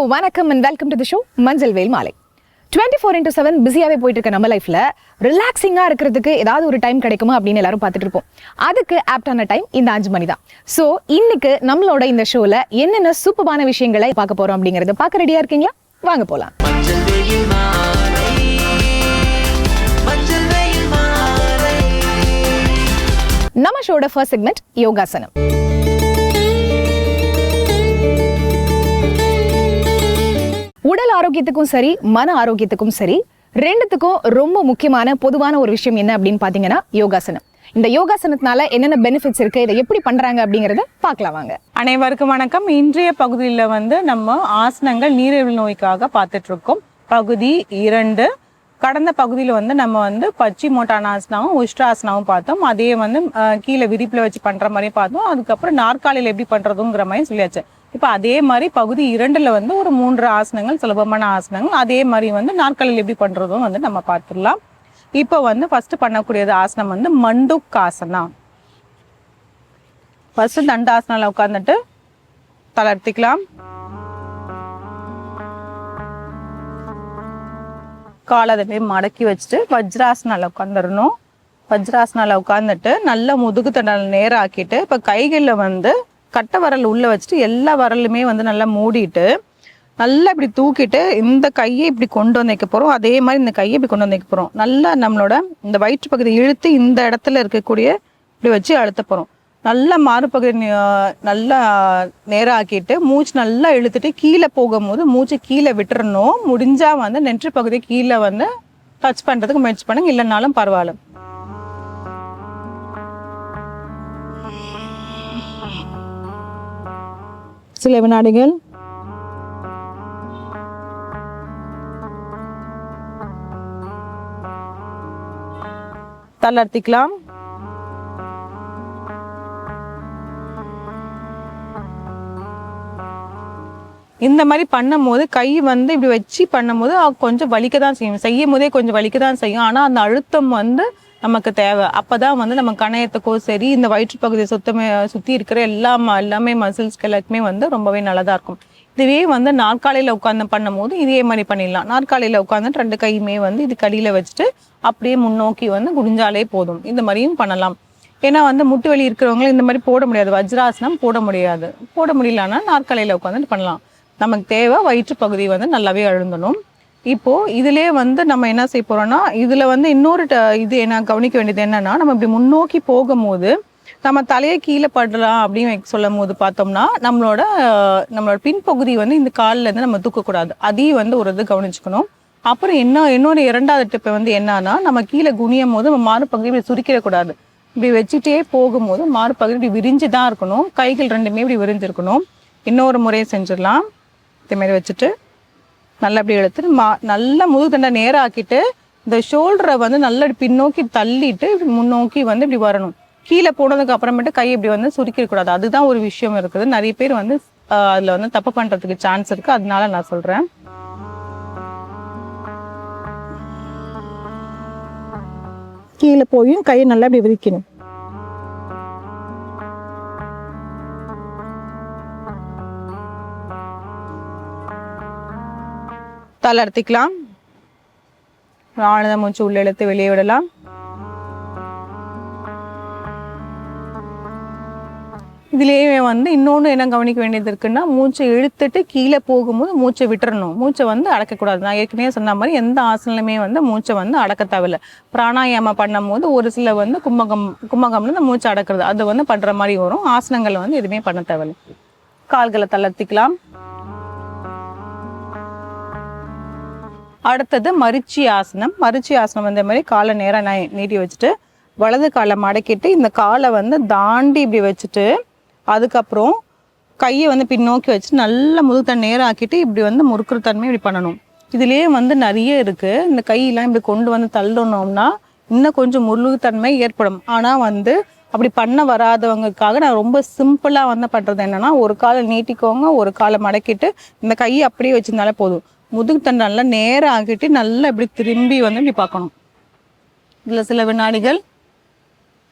வணக்கம் and welcome to the show மஞ்சள் வேல் மாலை. 24/7 பிஸியாவே போயிட்டு இருக்க நம்ம லைஃப்ல ரிலாக்ஸிங்கா இருக்கிறதுக்கு ஏதாவது ஒரு டைம் கிடைக்குமா அப்படின்னு எல்லாரும் பார்த்துட்டு இருப்போம். அதுக்கு ஆப்டான டைம் இந்த 5 மணி தான். ஸோ இன்னைக்கு நம்மளோட இந்த ஷோல என்னென்ன சூப்பரான விஷயங்களை பார்க்க போறோம் அப்படிங்கறத பார்க்க ரெடியா இருக்கீங்களா? வாங்க போலாம். நம்ம ஷோட ஃபர்ஸ்ட் செக்மெண்ட் யோகாசனம். உடல் ஆரோக்கியத்துக்கும் சரி மன ஆரோக்கியத்துக்கும் சரி ரெண்டுத்துக்கும் ரொம்ப முக்கியமான பொதுவான ஒரு விஷயம் என்ன அப்படின்னு பாத்தீங்கன்னா யோகாசனம். இந்த யோகாசனத்தினால என்னென்ன பெனிஃபிட்ஸ் இருக்கு, இதை எப்படி பண்றாங்க அப்படிங்கறத பார்க்கலாம் வாங்க. அனைவருக்கும் வணக்கம். இன்றைய பகுதியில் நம்ம ஆசனங்கள் நீரிழிவு நோய்க்காக பார்த்துட்டு இருக்கோம். பகுதி 2. கடந்த பகுதியில் நம்ம பச்சி மோட்டானாசனாவும் உஷ்டாசனாவும் பார்த்தோம். அதே கீழே விரிப்புல வச்சு பண்ற மாதிரி பார்த்தோம். அதுக்கப்புறம் நாற்காலியில் எப்படி பண்றதுங்கிற மாதிரி சொல்லியாச்சு. இப்போ அதே மாதிரி பகுதி 2ல் ஒரு 3 ஆசனங்கள், சுலபமான ஆசனங்கள், அதே மாதிரி நாற்காலியில் எப்படி பண்றதும் நம்ம பார்த்துடலாம். இப்போ ஃபர்ஸ்ட் பண்ணக்கூடியது ஆசனம் மண்டுக்காசனா. ஃபர்ஸ்ட் தண்டாசனால உட்காந்துட்டு தளர்த்திக்கலாம். காலை அதை மடக்கி வச்சுட்டு வஜ்ராசனால உட்காந்துடணும். வஜ்ராசனால உட்காந்துட்டு நல்ல முதுகு தண்டல் நேரம் ஆக்கிட்டு இப்போ கைகளில் கட்டை வரல் உள்ள வச்சுட்டு எல்லா வரலுமே நல்லா மூடிட்டு நல்லா இப்படி தூக்கிட்டு இந்த கையை இப்படி கொண்டு வந்து வைக்க போகிறோம். அதே மாதிரி இந்த கையை இப்படி கொண்டு வந்து வைக்க போகிறோம். நல்லா நம்மளோட இந்த வயிற்று பகுதி இழுத்து இந்த இடத்துல இருக்கக்கூடிய இப்படி வச்சு அழுத்த போகிறோம். நல்லா மாறுபகுதி நல்லா நேரம் ஆக்கிட்டு மூச்சு நல்லா இழுத்துட்டு கீழே போகும்போது மூச்சு கீழே விட்டுறணும். முடிஞ்சா நெற்று பகுதி கீழே டச் பண்ணுறதுக்கு முயற்சி பண்ணுங்க, இல்லைனாலும் பரவாயில்ல. சில வினாடிகள். தளர்த்திக்கலாம். இந்த மாதிரி பண்ணும்போது கை இப்படி வச்சு பண்ணும்போது கொஞ்சம் வலிக்க தான் செய்யும். செய்யும் போதே கொஞ்சம் வலிக்க தான் செய்யும். ஆனால் அந்த அழுத்தம் நமக்கு தேவை. அப்போதான் நம்ம கணையத்துக்கோ சரி இந்த வயிற்றுப்பகுதியை சுற்றி இருக்கிற எல்லாமே மசில்ஸ்க்கு எல்லாத்துக்குமே ரொம்பவே நல்லதாக இருக்கும். இதுவே நாற்காலியில் உட்காந்து பண்ணும்போது இதே மாதிரி பண்ணிடலாம். நாற்காலியில் உட்காந்துட்டு 2 கையுமே இது கடியில் வச்சுட்டு அப்படியே முன்னோக்கி குடிஞ்சாலே போதும். இந்த மாதிரியும் பண்ணலாம். ஏன்னா முட்டு வலி இருக்கிறவங்களும் இந்த மாதிரி போட முடியாது, வஜ்ராசனம் போட முடியாது. போட முடியலன்னா நாற்காலியில் உட்காந்துட்டு பண்ணலாம். நமக்கு தேவை வயிற்றுப்பகுதி நல்லாவே அழுந்தணும். இப்போ இதுலேயே நம்ம என்ன செய்ய போறோம்னா இதுல இன்னொரு இது என்ன கவனிக்க வேண்டியது என்னன்னா, நம்ம இப்படி முன்னோக்கி போகும்போது நம்ம தலையை கீழே படலாம் அப்படின்னு சொல்லும் போது பார்த்தோம்னா நம்மளோட பின்பகுதி இந்த காலில் இருந்து நம்ம தூக்கக்கூடாது. அதையும் ஒரு இது கவனிச்சுக்கணும். அப்புறம் இன்னொரு 2வது டிப்பு என்னன்னா, நம்ம கீழே குனியும் போது நம்ம மாறுபகுதி இப்படி சுருக்கிடக்கூடாது. இப்படி வச்சுட்டே போகும்போது மாறுபகுதி இப்படி விரிஞ்சு தான் இருக்கணும். கைகள் 2மே இப்படி விரிஞ்சிருக்கணும். இன்னொரு முறையை செஞ்சிடலாம். இதே மாதிரி வச்சுட்டு நல்லா இப்படி எடுத்துட்டு நல்லா முதுகு தண்டை நேரம் ஆக்கிட்டு இந்த ஷோல்டரை நல்லா பின்னோக்கி தள்ளிட்டு இப்படி முன்னோக்கி இப்படி வரணும். கீழே போனதுக்கு அப்புறமேட்டு கை இப்படி சுருக்கிடக்கூடாது. அதுதான் ஒரு விஷயம் இருக்குது. நிறைய பேர் அதுல தப்பு பண்றதுக்கு சான்ஸ் இருக்கு. அதனால நான் சொல்றேன். கீழே போயும் கையை நல்லா இப்படி விரிக்கணும். தளர்த்திக்கலாம். ஆழ்ந்த மூச்சு உள்ள இழுத்து வெளியே விடலாம். இதுலேயே இன்னொன்று என்ன கவனிக்க வேண்டியது இருக்குன்னா, மூச்சை இழுத்துட்டு கீழே போகும்போது மூச்சை விட்டுறணும். மூச்சை அடக்கக்கூடாது. நான் ஏற்கனவே சொன்ன மாதிரி எந்த ஆசனமே மூச்சை அடக்க தேவையில்லை. பிராணாயாமம் பண்ணும் போது ஒரு சில கும்பகம்ல மூச்சை அடக்கிறது அது பண்ற மாதிரி வரும். ஆசனங்களை எதுவுமே பண்ண தேவையில்லை. கால்களை தளர்த்திக்கலாம். அடுத்தது மரிச்சி ஆசனம். மரிச்சி ஆசனம் இந்த மாதிரி காலை நேரம் நீட்டி வச்சுட்டு வலது காலை மடக்கிட்டு இந்த காலை தாண்டி இப்படி வச்சுட்டு அதுக்கப்புறம் கையை பின்னோக்கி வச்சு நல்லா முதுகுத்தன் நேரம் ஆக்கிட்டு இப்படி முறுக்குற தன்மை இப்படி பண்ணணும். இதுலேயே நிறைய இருக்கு. இந்த கையெல்லாம் இப்படி கொண்டு தள்ளணும்னா இன்னும் கொஞ்சம் முழுகுத்தன்மை ஏற்படும். ஆனால் அப்படி பண்ண வராதவங்களுக்காக நான் ரொம்ப சிம்பிளாக பண்ணுறது என்னன்னா, ஒரு காலை நீட்டிக்கோங்க, ஒரு காலை மடக்கிட்டு இந்த கையை அப்படியே வச்சிருந்தாலே போதும். முதுகு தண்டை நல்லா நேரம் ஆக்கிட்டு நல்லா இப்படி திரும்பி இப்படி பார்க்கணும். இதில் சில வினாடிகள்.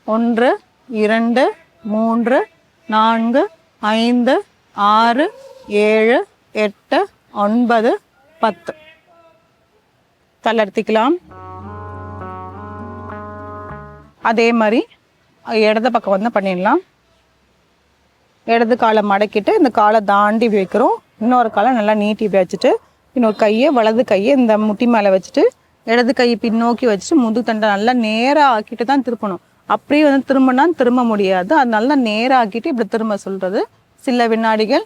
1 2 3 4 5 6 7 8 9 10 தளர்த்திக்கலாம். அதே மாதிரி இடது பக்கம் வந்து பண்ணிடலாம். இடது காலை மடக்கிட்டு இந்த காலை தாண்டி இப்படி வைக்கிறோம். இன்னொரு காலை நல்லா நீட்டி இப்படி வச்சுட்டு இன்னொரு கையை வலது கையை இந்த முட்டி மேலே வச்சுட்டு இடது கையை பின்னோக்கி வச்சுட்டு முதுகு தண்டை நல்லா நேராக ஆக்கிட்டு தான் திருப்பணும். அப்படியே வந்து திரும்பினா திரும்ப முடியாது. அது நல்லா நேராக ஆக்கிட்டு இப்படி திரும்ப சொல்கிறது. சில வினாடிகள்.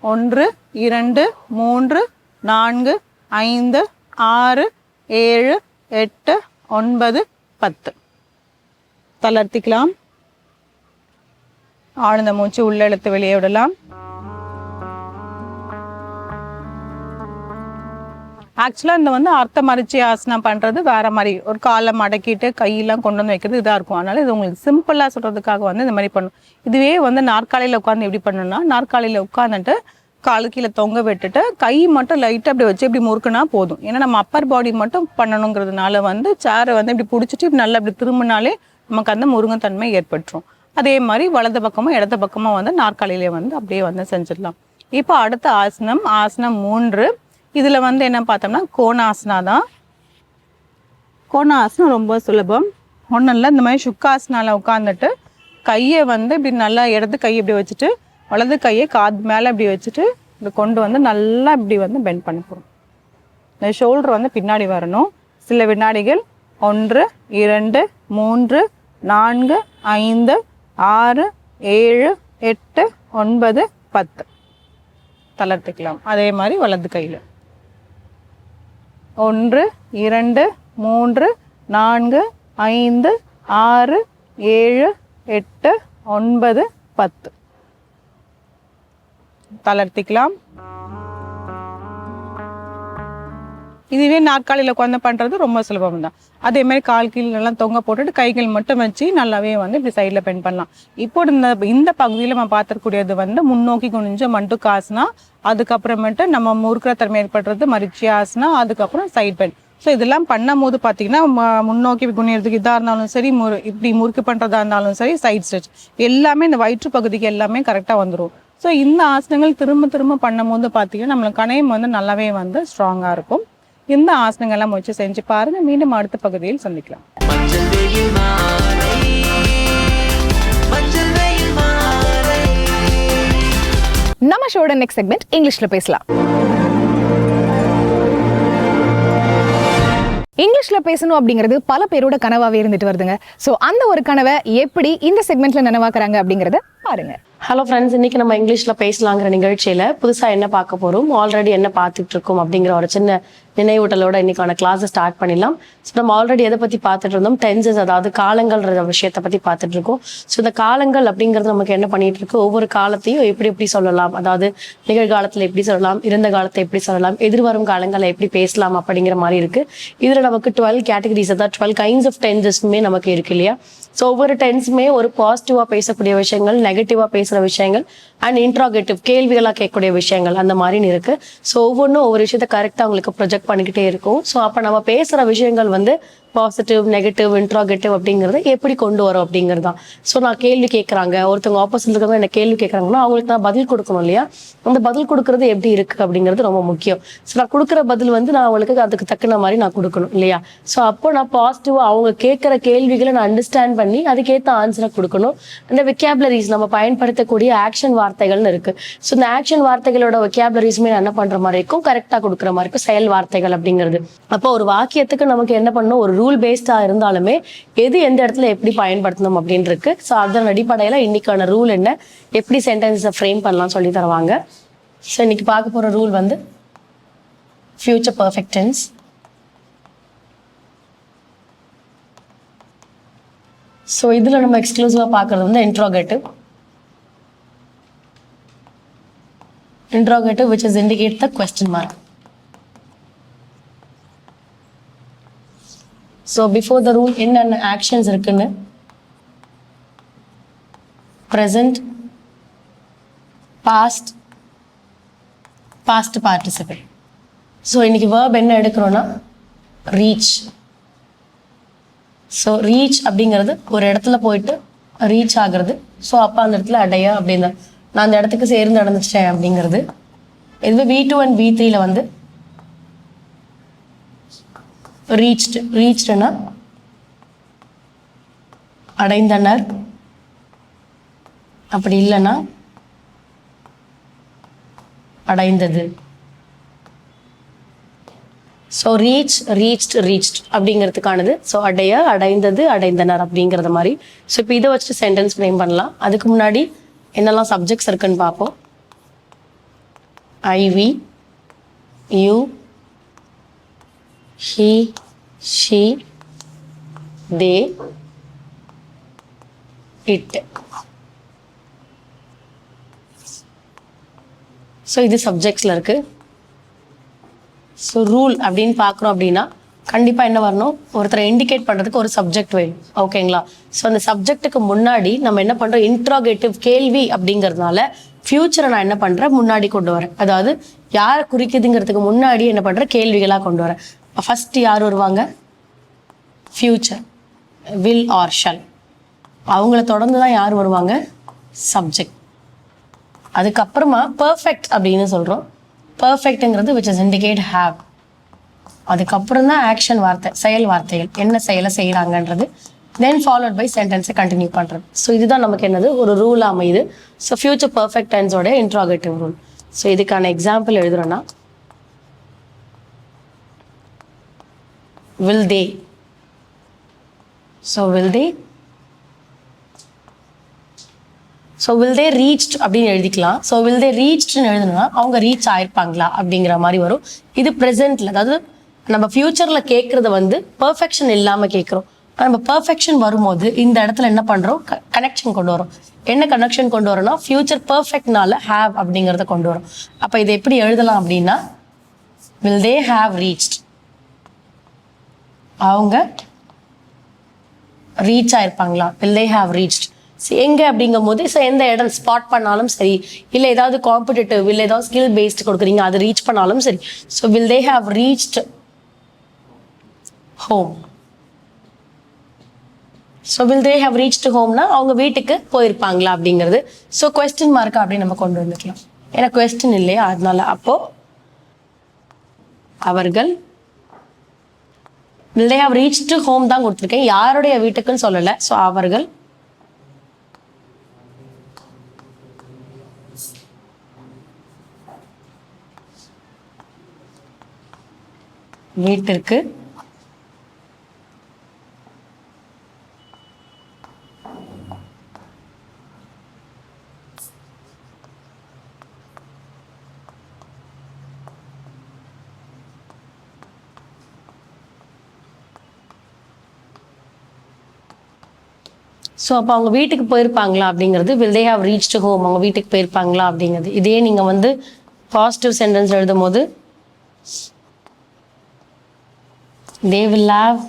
1 2 3 4 5 6 7 8 9 10 தளர்த்திக்கலாம். ஆழ்ந்த மூச்சு உள்ள இழுத்து வெளியே விடலாம். ஆக்சுவலாக இந்த வந்து அர்த்த மரிச்சி ஆசனம் பண்ணுறது வேறு மாதிரி, ஒரு காலை மடக்கிட்டு கையெல்லாம் கொண்டு வந்து வைக்கிறது இதாக இருக்கும். அதனால் இது உங்களுக்கு சிம்பிளாக சொல்கிறதுக்காக வந்து இந்த மாதிரி பண்ணும். இதுவே வந்து நாற்காலியில் உட்காந்து எப்படி பண்ணணும்னா, நாற்காலியில் உட்காந்துட்டு காலு கீழே தொங்க விட்டுட்டு கை மட்டும் லைட்டாக அப்படி வச்சு இப்படி முறுக்குனா போதும். ஏன்னா நம்ம அப்பர் பாடி மட்டும் பண்ணணுங்கிறதுனால வந்து சேரை வந்து இப்படி பிடிச்சிட்டு இப்படி நல்லா இப்படி திரும்பினாலே நமக்கு அந்த முருங்கத்தன்மை ஏற்பட்டுரும். அதே மாதிரி வலது பக்கமும் இடது பக்கமும் வந்து நாற்காலியிலே வந்து அப்படியே வந்து செஞ்சிடலாம். இப்போ அடுத்த ஆசனம், ஆசனம் 3. இதில் வந்து என்ன பார்த்தோம்னா கோணாசனா தான். கோணாசனம் ரொம்ப சுலபம். ஒன்றும் இல்லை, இந்த மாதிரி சுக்காசனால உட்காந்துட்டு கையை வந்து இப்படி நல்லா இடது கையை இப்படி வச்சுட்டு வலது கையை காது மேலே இப்படி வச்சுட்டு இப்படி கொண்டு வந்து நல்லா இப்படி வந்து பெண்ட் பண்ண போகிறோம். இந்த ஷோல்டர் வந்து பின்னாடி வரணும். சில வினாடிகள். 1 2 3 4 5 6 7 8 9 10 தளர்த்திக்கலாம். அதே மாதிரி வலது கையில் 1 2 3 4 5 6 7 8 9 10 தளர்த்திக்கலாம். இதுவே நாற்காலியில் உட்காந்து பண்ணுறது ரொம்ப சுலபம் தான். அதே மாதிரி கால் கீழெல்லாம் தொங்க போட்டுட்டு கைகள் மட்டும் வச்சு நல்லாவே வந்து இப்படி சைடில் பெண்ட் பண்ணலாம். இப்போ இந்த பகுதியில் நம்ம பார்த்துக்கூடியது வந்து முன்னோக்கி குனிஞ்ச மண்டுக்காசனா, அதுக்கப்புறமேட்டு நம்ம முறுக்கிற தன்மை ஏற்படுறது மரிச்சி ஆசனா, அதுக்கப்புறம் சைட் பெண்ட். ஸோ இதெல்லாம் பண்ணும் போது பார்த்தீங்கன்னா முன்னோக்கி குனியறதுக்கு இதாக இருந்தாலும் சரி, இப்படி முறுக்கு பண்ணுறதா இருந்தாலும் சரி, சைட் ஸ்ட்ரெச் எல்லாமே இந்த வயிற்று பகுதிக்கு எல்லாமே கரெக்டாக வந்துடும். ஸோ இந்த ஆசனங்கள் திரும்ப திரும்ப பண்ணும் போது பார்த்தீங்கன்னா நம்மளுக்கு கணையம் வந்து நல்லாவே வந்து ஸ்ட்ராங்காக இருக்கும். இந்த ஆசனங்கள்லாம் முயற்சி செஞ்சு பாருங்க. மீண்டும் அடுத்த பகுதியில் சந்திக்கலாம். நம்ம ஷோட நெக்ஸ்ட் செக்மெண்ட் இங்கிலீஷ்ல பேசலாம். இங்கிலீஷ்ல பேசணும் அப்படிங்கிறது பல பேரோட கனவாவே இருந்துட்டு வருதுங்க. ஸோ அந்த ஒரு கனவை எப்படி இந்த செக்மெண்ட்ல நனவாக்குறாங்க அப்படிங்கறத பாருங்க. ஹலோ ஃப்ரெண்ட்ஸ், இன்னைக்கு நம்ம இங்கிலீஷில் பேசலாங்கிற நிகழ்ச்சியில் புதுசாக என்ன பார்க்க போகிறோம், ஆல்ரெடி என்ன பார்த்துட்டு இருக்கோம் அப்படிங்கிற ஒரு சின்ன நினைவூட்டலோட இன்னைக்கான கிளாஸை ஸ்டார்ட் பண்ணிடலாம். ஸோ நம்ம ஆல்ரெடி எதை பற்றி பார்த்துட்டு இருந்தோம், டென்சஸ், அதாவது காலங்கள்ன்ற விஷயத்தை பற்றி பார்த்துட்டு இருக்கோம். ஸோ இந்த காலங்கள் அப்படிங்கிறது நமக்கு என்ன பண்ணிட்டு இருக்கு, ஒவ்வொரு காலத்தையும் எப்படி சொல்லலாம், அதாவது நிகழ்காலத்தில் எப்படி சொல்லலாம், இருந்த காலத்தை எப்படி சொல்லலாம், எதிர்வரும் காலங்களை எப்படி பேசலாம் அப்படிங்கிற மாதிரி இருக்கு. இதில் நமக்கு 12 கேட்டகரிஸ், அதாவது 12 கைண்ட்ஸ் ஆஃப் டென்சஸ்மே நமக்கு இருக்கு இல்லையா. ஸோ ஒவ்வொரு டென்ஸுமே ஒரு பாசிட்டிவாக பேசக்கூடிய விஷயங்கள், நெகட்டிவாக பேசுகிற விஷயங்கள், அண்ட் இன்ட்ராகேட்டிவ் கேள்விகளாக கேட்கக்கூடிய விஷயங்கள், அந்த மாதிரின்னு இருக்கு. ஸோ ஒவ்வொன்றும் ஒவ்வொரு விஷயத்த கரெக்டாக அவங்களுக்கு ப்ரொஜெக்ட் பண்ணிக்கிட்டே இருக்கும். ஸோ அப்போ நம்ம பேசுகிற விஷயங்கள் வந்து பாசிட்டிவ், நெகட்டிவ், இன்ட்ராகேட்டிவ் அப்படிங்கிறத எப்படி கொண்டு வரும் அப்படிங்கிறது தான். ஸோ நான் கேள்வி கேட்குறாங்க, ஒருத்தவங்க ஆப்போசிட்ல இருக்கவங்க என்ன கேள்வி கேட்குறாங்கன்னா அவங்களுக்கு நான் பதில் கொடுக்கணும் இல்லையா. அந்த பதில் கொடுக்கறது எப்படி இருக்குது அப்படிங்கிறது ரொம்ப முக்கியம். ஸோ நான் கொடுக்குற பதில் வந்து நான் அவங்களுக்கு அதுக்கு தக்குன மாதிரி நான் கொடுக்கணும் இல்லையா. ஸோ அப்போ நான் பாசிட்டிவாக அவங்க கேட்குற கேள்விகளை நான் அண்டர்ஸ்டாண்ட் பண்ணி அதுக்கேற்ற ஆன்சரை கொடுக்கணும். அந்த வெக்காபுலரிஸ் நம்ம பயன்படுத்தக்கூடிய ஆக்ஷன் வார்த்தைகள்னு இருக்குது. ஸோ இந்த ஆக்ஷன் வார்த்தைகளோட வெக்காபுலரிஸுமே நான் என்ன பண்ணுற மாதிரி இருக்கும், கரெக்டாக கொடுக்குற மாதிரி இருக்கும் செயல் வார்த்தைகள் அப்படிங்கிறது. அப்போ ஒரு வாக்கியத்துக்கு நமக்கு என்ன பண்ணணும், ஒரு ரூல் பேஸ்டாக இருந்தாலுமே எது எந்த இடத்துல எப்படி பயன்படுத்தணும் அப்படின்னு இருக்கு. ஸோ அதன் அடிப்படையில் இன்னைக்கான ரூல் என்ன, எப்படி சென்டென்ஸை ஃப்ரேம் பண்ணலாம் சொல்லி தருவாங்க. ஸோ இன்னைக்கு பார்க்க போகிற ரூல் வந்து ஃபியூச்சர் பர்ஃபெக்ட் டென்ஸ். ஸோ இதில் நம்ம எக்ஸ்க்ளூசிவாக பார்க்குறது வந்து interrogative. Interrogative, which is indicate the question mark. So before the rule, என்னென்ன actions இருக்குன்னு, present, past participle. So இன்னைக்கு verb என்ன எடுக்கிறோன்னா reach. ஸோ ரீச் அப்படிங்கிறது ஒரு இடத்துல போயிட்டு ரீச் ஆகிறது. ஸோ அப்போ அந்த இடத்துல அடைய அப்படின்னா நான் அந்த இடத்துக்கு சேர்ந்து அடைஞ்சிட்டேன் அப்படிங்கிறது. இதுவே V2 and V3ல வந்து ரீச்டுனா அடைந்தனர், அப்படி இல்லைன்னா அடைந்தது. So reached அப்படிங்கிறதுக்கானது. ஸோ அடைய, அடைந்தது, அடைந்தனர் அப்படிங்கிறது மாதிரி. ஸோ இப்போ இதை வச்சுட்டு சென்டென்ஸ் ஃப்ரேம் பண்ணலாம். அதுக்கு முன்னாடி என்னெல்லாம் சப்ஜெக்ட்ஸ் இருக்குன்னு பார்ப்போம். I, we, you, he, she, they, it. So இது சப்ஜெக்ட்ஸில் இருக்குது. ஸோ ரூல் அப்படின்னு பார்க்குறோம் அப்படின்னா கண்டிப்பாக என்ன வரணும், ஒருத்தரை இண்டிகேட் பண்ணுறதுக்கு ஒரு சப்ஜெக்ட் வேணும். ஓகேங்களா? ஸோ அந்த சப்ஜெக்ட்டுக்கு முன்னாடி நம்ம என்ன பண்ணுறோம், இன்ட்ராகேட்டிவ் கேள்வி அப்படிங்கிறதுனால ஃப்யூச்சரை நான் என்ன பண்ணுறேன் முன்னாடி கொண்டு வரேன். அதாவது யாரை குறிக்குதுங்கிறதுக்கு முன்னாடி என்ன பண்ணுறேன், கேள்விகளாக கொண்டு வரேன். ஃபஸ்ட்டு யார் வருவாங்க, ஃப்யூச்சர், வில் ஆர் ஷல். அவங்கள தொடர்ந்து தான் யார் வருவாங்க, சப்ஜெக்ட். அதுக்கப்புறமா பர்ஃபெக்ட் அப்படின்னு சொல்கிறோம். பர்ஃபெக்ட்டுங்கிறது விச் இஸ் இண்டிகேட் ஹேவ். அதுக்கப்புறம் தான் ஆக்ஷன் வார்த்தை, செயல் வார்த்தைகள், என்ன செயலை செய்கிறாங்கன்றது. தென் ஃபாலோட் பை சென்டென்ஸை கண்டினியூ பண்ணுறது. ஸோ இதுதான் நமக்கு என்னது, ஒரு ரூல் அமையுது. ஸோ ஃபியூச்சர் பர்ஃபெக்ட் டென்ஸோட இன்ட்ராகேட்டிவ் ரூல். ஸோ இதுக்கான எக்ஸாம்பிள் எழுதுறோன்னா, will they. So will they. So will they reached அப்படின்னு எழுதிக்கலாம். ஸோ will they reached-னு எழுதுனா அவங்க ரீச் ஆயிருப்பாங்களா அப்படிங்கிற மாதிரி வரும். இது ப்ரெசென்ட்ல, அதாவது நம்ம ஃபியூச்சரில் கேட்குறத வந்து பர்ஃபெக்ஷன் இல்லாமல் கேட்குறோம். நம்ம பர்ஃபெக்ஷன் வரும்போது இந்த இடத்துல என்ன பண்ணுறோம், கனெக்ஷன் கொண்டு வரோம். என்ன கனெக்ஷன் கொண்டு வரோம்னா ஃபியூச்சர் பர்ஃபெக்ட்னால ஹேவ் அப்படிங்கிறத கொண்டு வரும். அப்போ இதை எப்படி எழுதலாம் அப்படின்னா, will they have reached. அவங்க reach ஆயிருப்பாங்களா, will they have reached. எங்கே அப்படிங்கும் போது ஸோ எந்த இடம் ஸ்பாட் பண்ணாலும் சரி, இல்லை ஏதாவது காம்படிட்டிவ், இல்லை ஏதாவது ஸ்கில் பேஸ்ட் கொடுக்குறீங்க அது ரீச் பண்ணாலும் சரி. So will they have reached home. So will they have reached homeனா அவங்க வீட்டுக்கு போயிருப்பாங்களா அப்படிங்கிறது. ஸோ கொஸ்டின் மார்க்கா அப்படின்னு நம்ம கொண்டு வந்துக்கலாம், ஏன்னா கொஸ்டின் இல்லையா அதனால. அப்போ அவர்கள் will they have reached home தான் கொடுத்துருக்கேன், யாருடைய வீட்டுக்குன்னு சொல்லலை. ஸோ அவர்கள் வீட்டிற்கு ஸோ அப்போ அவங்க வீட்டுக்கு போயிருப்பாங்களா அப்படிங்கிறது will they have reached home, அவங்க வீட்டுக்கு போயிருப்பாங்களா அப்படிங்கிறது. இதே நீங்கள் வந்து பாசிட்டிவ் சென்டென்ஸ் எழுதும் போது they will have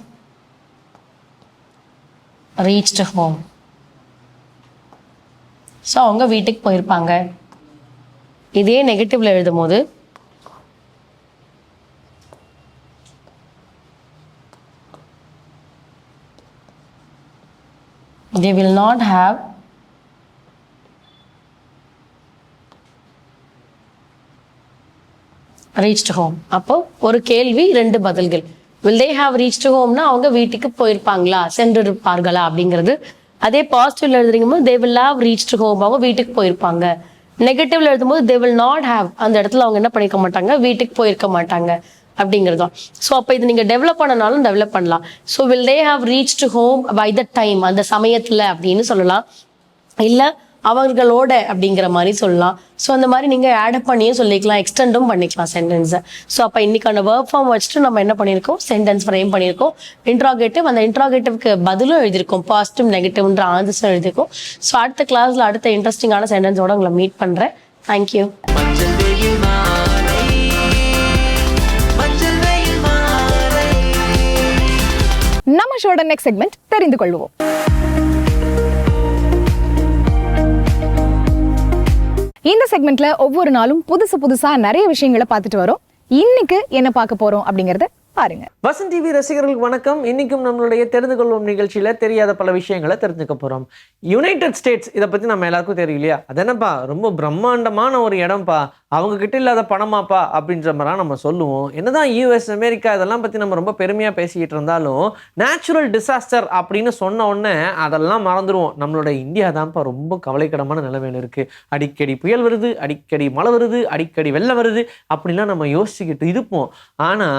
reached home. So அவங்க வீட்டுக்கு போயிருப்பாங்க. இதே நெகட்டிவ்ல எழுதும் போது they will not have reached home. அப்போ ஒரு கேள்வி ரெண்டு பதில்கள். will they have reached homeனா அவங்க வீட்டுக்கு போயிருப்பாங்களா, சென்றிருப்பார்களா அப்படிங்கிறது. அதே பாசிட்டிவ்ல எழுதுறீங்க they will have reached home, அவங்க வீட்டுக்கு போயிருப்பாங்க. நெகட்டிவ்ல எழுதும்போது they will not have, அந்த இடத்துல அவங்க என்ன பண்ணிக்க மாட்டாங்க, வீட்டுக்கு போயிருக்க மாட்டாங்க அப்படிங்கிறது தான். ஸோ அப்போ இது நீங்கள் டெவலப் பண்ணனாலும் டெவலப் பண்ணலாம். So will they have reached home by the time, அந்த சமயத்தில் அப்படின்னு சொல்லலாம், இல்லை அவர்களோட அப்படிங்கிற மாதிரி சொல்லலாம். ஸோ அந்த மாதிரி நீங்கள் ஆட் பண்ணியும் சொல்லிக்கலாம், எக்ஸ்டெண்டும் பண்ணிக்கலாம் சென்டென்ஸை. ஸோ அப்போ இன்னைக்கான வேர்ப் ஃபார்ம் வச்சுட்டு நம்ம என்ன பண்ணியிருக்கோம், சென்டென்ஸ் ஃப்ரேம் பண்ணியிருக்கோம். இன்ட்ராகேட்டிவ், அந்த இன்ட்ராகேட்டிவ்க்கு பதிலும் எழுதியிருக்கோம், பாசிட்டிவ் நெகட்டிவ்ன்ற ஆன்சர்ஸும் எழுதியிருக்கோம். ஸோ அடுத்த கிளாஸில் அடுத்த இன்ட்ரெஸ்டிங்கான சென்டென்ஸோட உங்களை மீட் பண்ணுறேன். தேங்க்யூ. நம்ம ஷோட நெக்ஸ்ட் செக்மெண்ட் தெரிந்து கொள்வோம். இந்த செக்மெண்ட்ல ஒவ்வொரு நாளும் புதுசா நிறைய விஷயங்களை பார்த்துட்டு வரோம். இன்னைக்கு என்ன பார்க்க போறோம் அப்படிங்கறத பாருங்க. வசந்த் டிவி ரசிகர்களுக்கு வணக்கம். இன்னைக்கும் நம்மளுடைய தெரிந்து கொள்வோம் நிகழ்ச்சியில தெரியாத பல விஷயங்களை தெரிஞ்சுக்க போறோம். யுனைடெட் ஸ்டேட்ஸ் இதை பத்தி நம்ம எல்லாருக்கும் தெரியும் இல்லையா? அது என்னப்பா ரொம்ப பிரம்மாண்டமான ஒரு இடம்ப்பா, அவங்க கிட்ட இல்லாத பணமாப்பா அப்படின்ற மாதிரி நம்ம சொல்லுவோம். என்னதான் யூஎஸ் அமெரிக்கா இதெல்லாம் பத்தி நம்ம ரொம்ப பெருமையா பேசிக்கிட்டு இருந்தாலும் நேச்சுரல் டிசாஸ்டர் அப்படின்னு சொன்ன உடனே அதெல்லாம் மறந்துடுவோம். நம்மளோட இந்தியா தான்ப்பா ரொம்ப கவலைக்கிடமான நிலைமையில இருக்கு. அடிக்கடி புயல் வருது, அடிக்கடி மழை வருது, அடிக்கடி வெள்ளம் வருது அப்படிலாம் நம்ம யோசிச்சுக்கிட்டு இருப்போம். ஆனா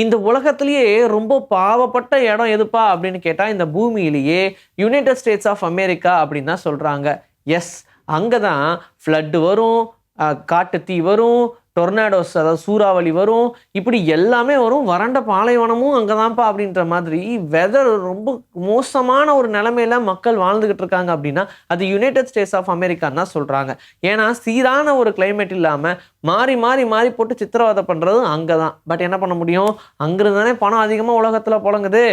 இந்த உலகத்திலேயே ரொம்ப பாவப்பட்ட இடம் எதுப்பா அப்படின்னு கேட்டா இந்த பூமியிலேயே யுனைடெட் ஸ்டேட்ஸ் ஆஃப் அமெரிக்கா அப்படின்னு தான் சொல்றாங்க. எஸ், அங்கதான் ஃப்ளட் வரும், காட்டு தீ வரும், டொர்னாடோஸ் அதாவது சூறாவளி வரும், இப்படி எல்லாமே வரும். வறண்ட பாலைவனமும் அங்கதான்ப்பா அப்படின்ற மாதிரி வெதர் ரொம்ப மோசமான ஒரு நிலைமையில மக்கள் வாழ்ந்துகிட்டு இருக்காங்க அப்படின்னா அது யுனைடெட் ஸ்டேட்ஸ் ஆஃப் அமெரிக்கான்னு தான் சொல்றாங்க. ஏன்னா சீரான ஒரு கிளைமேட் இல்லாம மாறி மாறி மாறி போட்டு சித்திரவதை பண்றது அங்கதான். பட் என்ன பண்ண முடியும், அங்கிருந்து தானே பணம் அதிகமா உலகத்துல புழங்குது.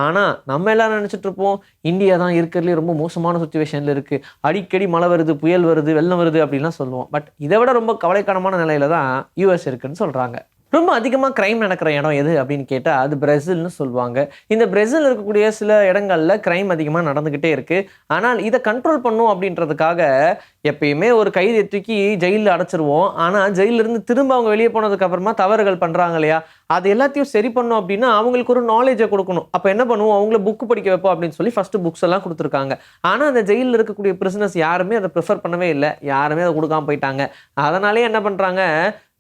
ஆனா நம்ம எல்லாரும் நினைச்சிட்டு இருப்போம் இந்தியா தான் இருக்கிறதுலே ரொம்ப மோசமான சுச்சுவேஷன்ல இருக்கு, அடிக்கடி மழை வருது, புயல் வருது, வெள்ளம் வருது அப்படின்லாம் சொல்லுவோம். பட் இதை விட ரொம்ப கவலைக்கிடமான நிலையில தான் யூஎஸ் இருக்குன்னு சொல்றாங்க. ரொம்ப அதிகமாக கிரைம் நடக்கிற இடம் எது அப்படின்னு கேட்டால் அது பிரேசில்னு சொல்லுவாங்க. இந்த பிரேசில் இருக்கக்கூடிய சில இடங்களில் கிரைம் அதிகமாக நடந்துக்கிட்டே இருக்குது. ஆனால் இதை கண்ட்ரோல் பண்ணும் அப்படின்றதுக்காக எப்பயுமே ஒரு கைதியை தூக்கி ஜெயிலில் அடைச்சிருவோம். ஆனால் ஜெயிலிருந்து திரும்ப அவங்க வெளியே போனதுக்கு அப்புறமா தவறுகள் பண்ணுறாங்க இல்லையா, அது எல்லாத்தையும் சரி பண்ணும் அப்படின்னா அவங்களுக்கு ஒரு நாலேஜை கொடுக்கணும். அப்போ என்ன பண்ணுவோம், அவங்கள புக்கு படிக்க வைப்போம் அப்படின்னு சொல்லி ஃபர்ஸ்ட் புக்ஸ் எல்லாம் கொடுத்துருக்காங்க. ஆனால் அந்த ஜெயிலில் இருக்கக்கூடிய பிரிசனர்ஸ் யாருமே அதை ப்ரிஃபர் பண்ணவே இல்லை, யாருமே அதை கொடுக்காம போயிட்டாங்க. அதனாலே என்ன பண்ணுறாங்க,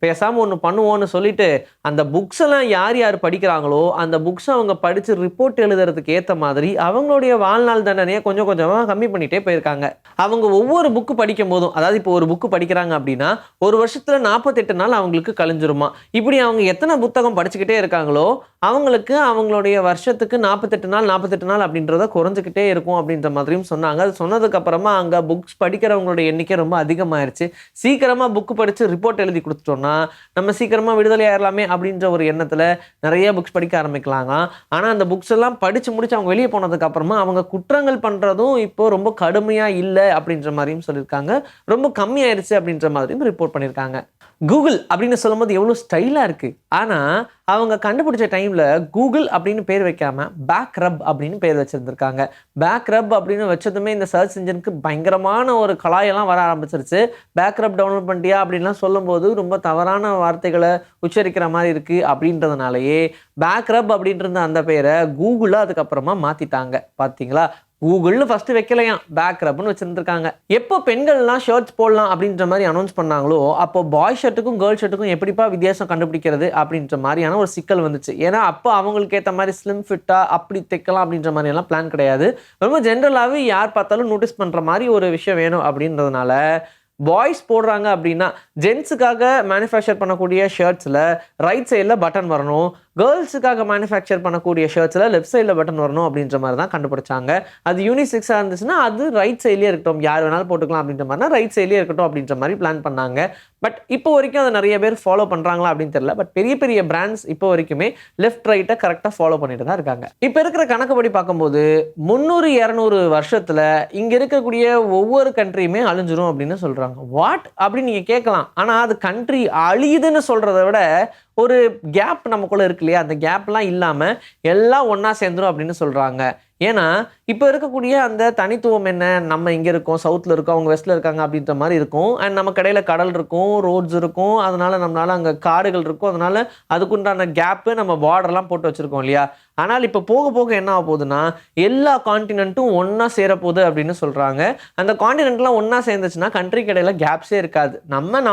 பேசாமல் ஒன்று பண்ணுவோன்னு சொல்லிட்டு அந்த புக்ஸ் எல்லாம் யார் யார் படிக்கிறாங்களோ அந்த புக்ஸ் அவங்க படித்து ரிப்போர்ட் எழுதுறதுக்கு ஏற்ற மாதிரி அவங்களுடைய வாழ்நாள் தண்டனையை கொஞ்சம் கொஞ்சமாக கம்மி பண்ணிகிட்டே போயிருக்காங்க. அவங்க ஒவ்வொரு புக்கு படிக்கும் போதும், அதாவது இப்போ ஒரு புக்கு படிக்கிறாங்க அப்படின்னா ஒரு வருஷத்துல 48 நாள் அவங்களுக்கு கழிஞ்சிருமா. இப்படி அவங்க எத்தனை புத்தகம் படிச்சுக்கிட்டே இருக்காங்களோ அவங்களுக்கு அவங்களுடைய வருஷத்துக்கு 48 நாள் அப்படின்றத குறைஞ்சிக்கிட்டே இருக்கும் அப்படின்ற மாதிரியும் சொன்னாங்க. அது சொன்னதுக்கு அப்புறமா அங்கே புக்ஸ் படிக்கிறவங்களோட எண்ணிக்கை ரொம்ப அதிகமாயிருச்சு. சீக்கிரமாக புக்கு படித்து ரிப்போர்ட் எழுதி கொடுத்துட்டோம்னா நம்ம சீக்கிரமா விடுதலை ஆயிரலாமே அப்படின்ற ஒரு எண்ணத்துல நிறைய புக்ஸ் படிக்க ஆரம்பிக்கலாங்க. ஆனா அந்த புக்ஸ் எல்லாம் படிச்சு முடிச்சு அவங்க வெளியே போனதுக்கு அப்புறமா அவங்க குற்றங்கள் பண்றதும் இப்போ ரொம்ப கடுமையா இல்லை அப்படின்ற மாதிரியும் சொல்லியிருக்காங்க. ரொம்ப கம்மியாயிருச்சு அப்படின்ற மாதிரியும் ரிப்போர்ட் பண்ணியிருக்காங்க. கூகுள் அப்படின்னு சொல்லும் போது எவ்வளவு ஸ்டைலா இருக்கு. ஆனா அவங்க கண்டுபிடிச்ச டைம்ல கூகுள் அப்படின்னு பேர் வைக்காம பேக் ரப் அப்படின்னு பேர் வச்சிருந்திருக்காங்க. பேக் ரப் அப்படின்னு வச்சதுமே இந்த சர்ச் இன்ஜினுக்கு பயங்கரமான ஒரு கலாயெல்லாம் வர ஆரம்பிச்சிருச்சு. பேக் ரப் டவுன்லோட் பண்ணிட்டியா அப்படின்லாம் சொல்லும் போது ரொம்ப தவறான வார்த்தைகளை உச்சரிக்கிற மாதிரி இருக்கு அப்படின்றதுனாலயே பேக் ரப் அப்படின்ற அந்த பேரை கூகுளா அதுக்கப்புறமா மாத்திட்டாங்க. பாத்தீங்களா, கூகுள்னு ஃபர்ஸ்ட் வைக்கலையாம், பேக் ரப்னு வச்சிருந்திருக்காங்க. எப்போ பெண்கள்லாம் ஷர்ட்ஸ் போடலாம் அப்படின்ற மாதிரி அனௌன்ஸ் பண்ணாங்களோ அப்போ பாய் ஷர்ட்டுக்கும் கேர்ள் ஷர்ட்டுக்கும் எப்படிப்பா வித்தியாசம் கண்டுபிடிக்கிறது அப்படின்ற மாதிரியான ஒரு சிக்கல் வந்துச்சு. ஏன்னா அப்போ அவங்களுக்கு ஏற்ற மாதிரி ஸ்லிம் ஃபிட்டா அப்படி தைக்கலாம் அப்படின்ற மாதிரி எல்லாம் பிளான் கிடையாது. ரொம்ப ஜென்ரலாகவே யார் பார்த்தாலும் நோட்டீஸ் பண்ற மாதிரி ஒரு விஷயம் வேணும் அப்படின்றதுனால பாய்ஸ் போடுறாங்க அப்படின்னா ஜென்ஸுக்காக மேனுஃபேக்சர் பண்ணக்கூடிய ஷர்ட்ஸில் ரைட் சைடில் பட்டன் வரணும், கேர்ள்ஸுக்காக மேனுஃபேக்சர் பண்ணக்கூடிய ஷர்ட்ஸில் லெஃப்ட் சைடில் பட்டன் வரணும் அப்படின்ற மாதிரி தான் கண்டுபிடிச்சாங்க. அது யூனிசெக்ஸாக இருந்துச்சுன்னா அது ரைட் சைட்லேயே இருக்கட்டும், யார் வேணாலும் போட்டுக்கலாம் அப்படின்ற மாதிரினா ரைட் சைட்லேயே இருக்கட்டும் அப்படின்ற மாதிரி பிளான் பண்ணாங்க. பட் இப்போ வரைக்கும் அதை நிறைய பேர் ஃபாலோ பண்ணுறாங்களா அப்படின்னு தெரியல. பட் பெரிய பெரிய பிராண்ட்ஸ் இப்போ வரைக்குமே லெஃப்ட் ரைட்டை கரெக்டாக ஃபாலோ பண்ணிட்டு தான் இருக்காங்க. இப்போ இருக்கிற கணக்குப்படி பார்க்கும்போது 300-200 வருஷத்தில் இங்கே இருக்கக்கூடிய ஒவ்வொரு கண்ட்ரியுமே அழிஞ்சிரும் அப்படின்னு சொல்கிறாங்க. வாட் அப்படின்னு நீங்கள் கேட்கலாம். ஆனால் அது கண்ட்ரி அழியுதுன்னு சொல்கிறத விட ஒரு கேப் நமக்குள்ள இருக்கு இல்லையா, அந்த கேப்லாம் இல்லாமல் எல்லாம் ஒன்றா சேர்ந்துரும் அப்படின்னு சொல்கிறாங்க. ஏன்னா இப்போ இருக்கக்கூடிய அந்த தனித்துவம் என்ன, நம்ம இங்கே இருக்கோம், சவுத்தில் இருக்கோம், அவங்க வெஸ்ட்டில் இருக்காங்க அப்படின்ற மாதிரி இருக்கும். அண்ட் நம்ம கடையில் கடல் இருக்கும், ரோட்ஸ் இருக்கும், அதனால நம்மளால அங்கே காடுகள் இருக்கும், அதனால அதுக்குண்டான கேப்பு நம்ம பார்டர்லாம் போட்டு வச்சுருக்கோம் இல்லையா. ஆனால் இப்போ போக போக என்ன ஆக போகுதுன்னா எல்லா காண்டினென்ட்டும் ஒன்றா சேரப்போகுது அப்படின்னு சொல்கிறாங்க. அந்த காண்டினென்ட்லாம் ஒன்றா சேர்ந்துச்சுன்னா கண்ட்ரி கடையில் கேப்ஸே இருக்காது.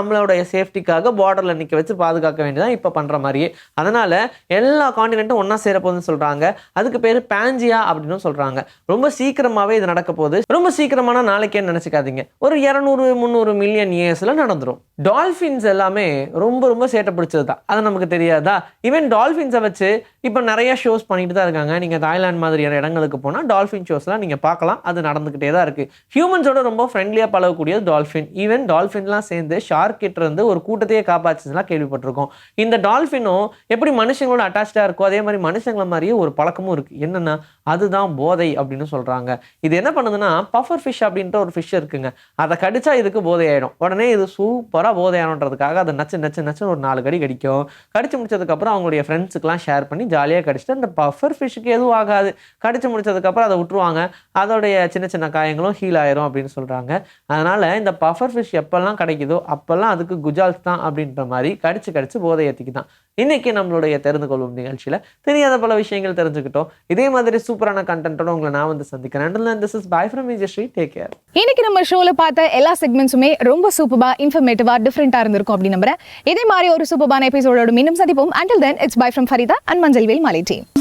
நம்மளோடைய சேஃப்டிக்காக பார்டரில் நிற்க வச்சு பாதுகாக்க வேண்டியதான் இப்போ பண்ணுற மாதிரியே. அதனால் எல்லா காண்டினென்ட்டும் ஒன்றா சேரப்போகுதுன்னு சொல்கிறாங்க. அதுக்கு பேர் பேஞ்சியா அப்படின்னு சொல்கிறாங்க. ரொம்ப சீக்கிரமாகவே இது நடக்க போகுது. ரொம்ப சீக்கிரமான நாளைக்கே நினச்சிக்காதீங்க, ஒரு 200-300 மில்லியன் இயர்ஸில் நடந்துடும். டால்ஃபின்ஸ் எல்லாமே ரொம்ப ரொம்ப சேட்டை பிடிச்சது தான், அது நமக்கு தெரியாதா. ஈவன் டால்ஃபின்ஸை வச்சு இப்போ நிறைய ஷோஸ் பண்ணிட்டு தான் இருக்காங்க. நீங்கள் தாய்லாந்து மாதிரியான இடங்களுக்கு போனால் டால்ஃபின் ஷோஸ்லாம் நீங்கள் பார்க்கலாம், அது நடந்துக்கிட்டே தான் இருக்குது. ஹியூமன்ஸோட ரொம்ப ஃப்ரெண்ட்லியாக பழகக்கூடியது டால்ஃபின். ஈவன் டால்ஃபின்லாம் சேர்ந்து ஷார்க் கிட்ட இருந்து ஒரு கூட்டத்தையே காப்பாச்சுலாம் கேள்விப்பட்டிருக்கோம். இந்த டால்ஃபினும் எப்படி மனுஷங்களோட அட்டாச்சாக இருக்கோ அதே மாதிரி மனுஷங்கள மாதிரியே ஒரு பழக்கமும் இருக்குது. என்னென்னா அதுதான் இதுதான் போதை அப்படின்னு சொல்கிறாங்க. இது என்ன பண்ணுதுன்னா பஃபர் ஃபிஷ் அப்படின்ட்டு ஒரு ஃபிஷ் இருக்குங்க. அதை கடிச்சா இதுக்கு போதை ஆகிடும். உடனே இது சூப்பராக போதை ஆகணுன்றதுக்காக அதை நச்சு ஒரு 4 கடி கடிக்கும். கடிச்சு முடிச்சதுக்கப்புறம் அவங்களுடைய ஃப்ரெண்ட்ஸுக்கெலாம் ஷேர் பண்ணி ஜாலியாக கடிச்சிட்டு அந்த பஃபர் ஃபிஷ்ஷுக்கு எதுவும் ஆகாது. கடிச்சு முடிச்சதுக்கப்புறம் அதை விட்டுருவாங்க. அதோடைய சின்ன சின்ன காயங்களும் ஹீல் ஆயிரும் அப்படின்னு சொல்கிறாங்க. அதனால் இந்த பஃபர் ஃபிஷ் எப்போல்லாம் கிடைக்குதோ அப்போல்லாம் அதுக்கு குஜால்ஸ் தான் அப்படின்ற மாதிரி கடிச்சு போதை ஏற்றிக்கிதான். இன்னைக்கு நம்மளுடைய தெரிந்து கொள்ளும் நிகழ்ச்சியில் தெரியாத பல விஷயங்கள் தெரிஞ்சுக்கிட்டோம். இதே மாதிரி சூப்பரான கண்டென்ட்டோட உங்களை நான் வந்து சந்திக்கிறேன். Until then, this is bye from Vijay. Take care. இன்னைக்கு நம்ம ஷோல பார்த்த எல்லா செக்மெண்ட்ஸுமே ரொம்ப சூப்பரா, இன்ஃபர்மேட்டிவா, டிஃபரெண்டா இருந்திருக்கும் அப்படின்னு நம்புறேன். இதே மாதிரி ஒரு சூப்பரான எபிசோடோட மீண்டும் சந்திப்போம். Until then, it's bye from Farida and Manjalvel Malay team.